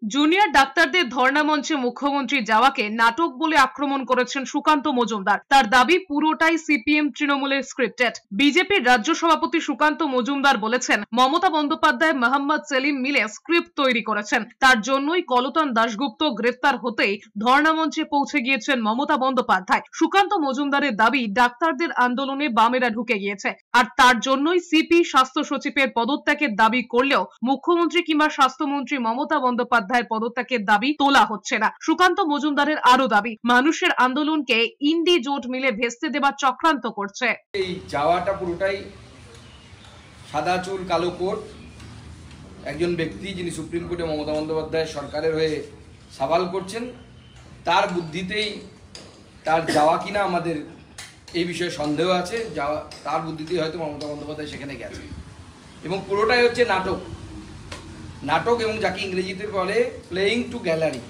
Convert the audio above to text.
Junior ডাক্তারদের ধর্ণা মঞ্চে মুখ্যমন্ত্রী যাওয়াকে নাটক বলে আক্রমণ করেছেন সুকান্ত মজুমদার। তার দাবি পুরোটাই সিপিএম তৃণমূলের স্ক্রিপ্টেড। বিজেপির রাজ্য সভাপতি সুকান্ত মজুমদার বলেছেন, মমতা বন্দ্যোপাধ্যায়, মোহাম্মদ সেলিম মিলে স্ক্রিপ্ট তৈরি করেছেন। তার জন্যই কলতান দাশগুপ্ত গ্রেফতার হতেই ধর্ণা মঞ্চে পৌঁছে গিয়েছেন মমতা বন্দ্যোপাধ্যায়। সুকান্ত মজুমদারের দাবি, ডাক্তারদের আন্দোলনে বামেরা ঢুকে গিয়েছে, আর তার জন্যই সিপি স্বাস্থ্য সচিবের পদত্যাগের দাবি করলেও মুখ্যমন্ত্রী কিংবা স্বাস্থ্যমন্ত্রী মমতা বন্দ্যোপাধ্যায় পদত্যাগের দাবি তোলা হচ্ছে না। সুকান্ত মজুমদারের আরো দাবি, মানুষের আন্দোলনকে ইন্ডি জোট মিলে ভেস্তে দেবার চক্রান্ত করছে। এই যাওয়াটা পুরোটাই সাদা চুল কালো কোট একজন ব্যক্তি যিনি সুপ্রিম কোর্টে মমতা বন্দ্যোপাধ্যায় সরকারের হয়ে সওয়াল করছেন, তার বুদ্ধিতেই তার যাওয়া কিনা আমাদের এই বিষয়ে সন্দেহ আছে। যাওয়া তার বুদ্ধিতেই হয়তো মমতা বন্দ্যোপাধ্যায় সেখানে গেছে, এবং পুরোটাই হচ্ছে নাটক এবং যাকে ইংরেজিতে বলে প্লেয়িং টু গ্যালারি।